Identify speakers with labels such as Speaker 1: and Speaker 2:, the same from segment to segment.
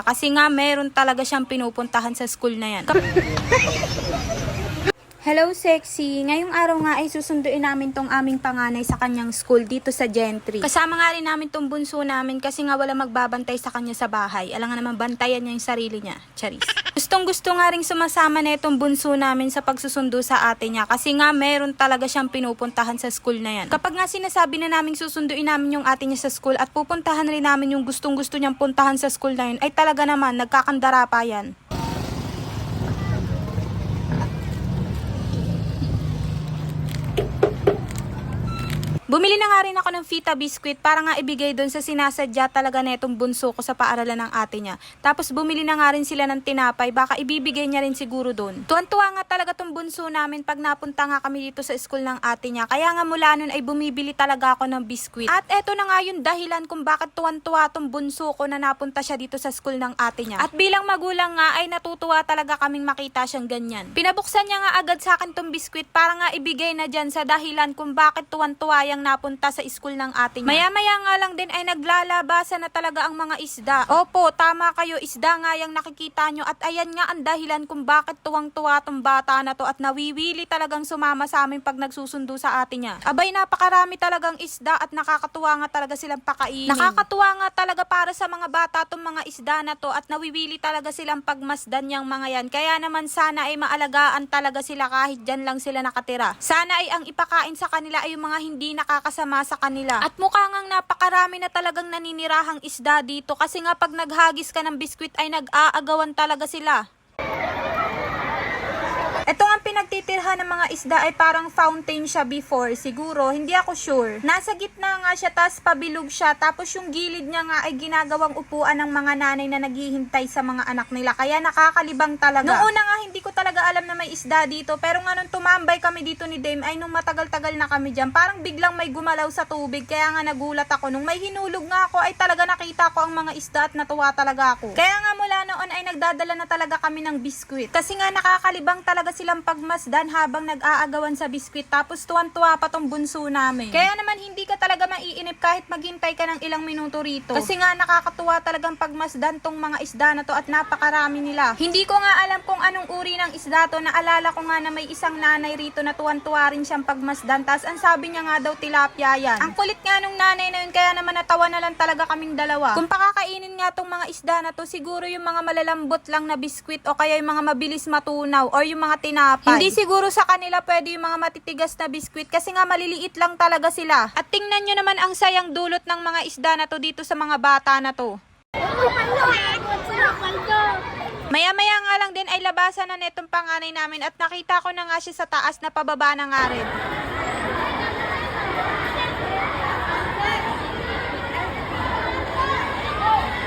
Speaker 1: Kasi nga meron talaga siyang pinupuntahan sa school na yan. Hello, sexy! Ngayong araw nga ay susunduin namin tong aming panganay sa kanyang school dito sa Gentry. Kasama nga rin namin tong bunso namin kasi nga wala magbabantay sa kanya sa bahay. Alam nga naman, bantayan niya yung sarili niya. Charis. Gustong gusto nga rin sumasama na itong bunso namin sa pagsusundo sa ate niya kasi nga meron talaga siyang pinupuntahan sa school na yan. Kapag nga sinasabi na namin susunduin namin yung ate niya sa school at pupuntahan rin namin yung gustong gusto niyang puntahan sa school na yun, ay talaga naman nagkakandara pa yan. Bumili na nga rin ako ng Fita biscuit para nga ibigay doon sa sinasadya talaga na itong bunso ko sa paaralan ng ate niya. Tapos bumili na nga rin sila ng tinapay, baka ibibigay niya rin siguro doon. Tuwan-tuwa nga talaga itong bunso namin pag napunta nga kami dito sa school ng ate niya. Kaya nga mula nun ay bumibili talaga ako ng biscuit. At eto na nga yung dahilan kung bakit tuwan-tuwa itong bunso ko na napunta siya dito sa school ng ate niya. At bilang magulang nga ay natutuwa talaga kaming makita siyang ganyan. Pinabuksan niya nga agad sa akin itong biscuit para nga ibigay na dyan sa dahilan kung bakit tuwan-tuwa yung napunta sa school ng ate niya. Maya-maya nga lang din ay naglalabasan na talaga ang mga isda. Opo, tama kayo, isda nga yung nakikita nyo at ayan nga ang dahilan kung bakit tuwang-tuwa tong bata na to at nawiwili talagang sumama sa amin pag nagsusundo sa ate niya. Abay, napakarami talagang isda at nakakatuwa nga talaga silang pakainin. Nakakatuwa nga talaga para sa mga bata tong mga isda na to at nawiwili talaga silang pagmasdan yung mga yan. Kaya naman sana ay maalagaan talaga sila kahit dyan lang sila nakatira. Sana ay ang ipakain sa kanila ay yung mga hindi nakakasama sa kanila. At mukha ngang napakarami na talagang naninirahang isda dito kasi nga pag naghagis ka ng biskwit ay nag-aagawan talaga sila. Ito ang pinagtitirhan ng mga isda ay parang fountain siya before. Siguro, hindi ako sure. Nasa gitna nga siya, tas pabilog siya. Tapos yung gilid niya nga ay ginagawang upuan ng mga nanay na naghihintay sa mga anak nila. Kaya nakakalibang talaga. Noong una nga, hindi ko talaga alam na may isda dito. Pero nga nung tumambay kami dito ni Dame, ay nung matagal-tagal na kami dyan, parang biglang may gumalaw sa tubig. Kaya nga nagulat ako. Nung may hinulog nga ako, ay talaga nakita ko ang mga isda at natuwa talaga ako. Kaya nga mula noon ay nagdadala na talaga kami ng biskwit. Kasi nga nakakalibang talaga silang pagmasdan habang nag-aagawan sa biskwit. Tapos tuwan-tuwa pa tong bunso namin. Kaya naman hindi ka talaga maiinip kahit maghintay ka ng ilang minuto rito. Kasi nga nakakatuwa talagang pagmasdan tong mga isda na to at napakarami nila. Hindi ko nga alam kung anong uri ng isda to. Naalala ko nga na may isang nanay rito na tuwan-tuwa rin siyang pagmasdan. Tapos ang sabi niya nga daw tilapia yan. Ang kulit nga nung nanay na yun kaya naman natawa na lang talaga kaming dalawa. Kung pakakainin nga tong mga isda na to, siguro yung mga malalambot lang na biskwit o kaya yung mga mabilis matunaw or yung mga tinapay. Hindi siguro sa kanila pwede yung mga matitigas na biskwit kasi nga maliliit lang talaga sila. At tingnan nyo naman ang sayang dulot ng mga isda na to dito sa mga bata na to. Maya-maya nga lang din ay labasan na netong panganay namin at nakita ko na nga siya sa taas na pababa na nga rin.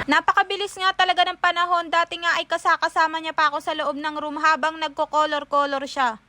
Speaker 1: Napakabilis nga talaga ng panahon. Dati nga ay kasama niya pa ako sa loob ng room habang nagko-color-color siya.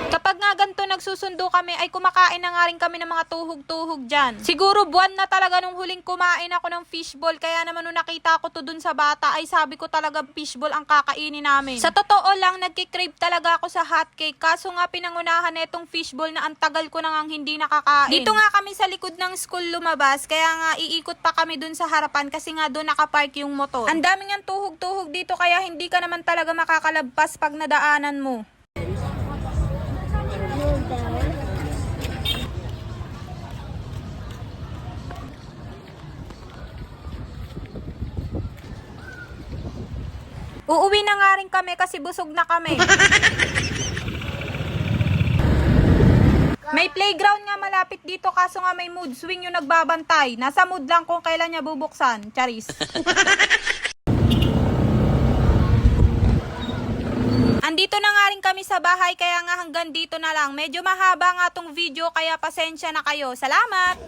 Speaker 1: Kapag nga ganito nagsusundo kami ay kumakain na nga rin kami ng mga tuhog-tuhog dyan. Siguro buwan na talaga nung huling kumain ako ng fishball. Kaya naman nung nakita ko to dun sa bata ay sabi ko talaga fishball ang kakainin namin. Sa totoo lang nagkikrave talaga ako sa hotcake. Kaso nga pinangunahan na itong fishball na ang tagal ko na ngang hindi nakakain. Dito nga kami sa likod ng school lumabas. Kaya nga iikot pa kami dun sa harapan kasi nga dun nakapark yung motor. Ang daming ang tuhog-tuhog dito kaya hindi ka naman talaga makakalabpas pag nadaanan mo. Uuwi na nga rin kami kasi busog na kami. May playground nga malapit dito kaso nga may mood swing yung nagbabantay. Nasa mood lang kung kailan niya bubuksan. Charis. Andito na nga rin kami sa bahay kaya nga hanggang dito na lang. Medyo mahaba nga tong video kaya pasensya na kayo. Salamat!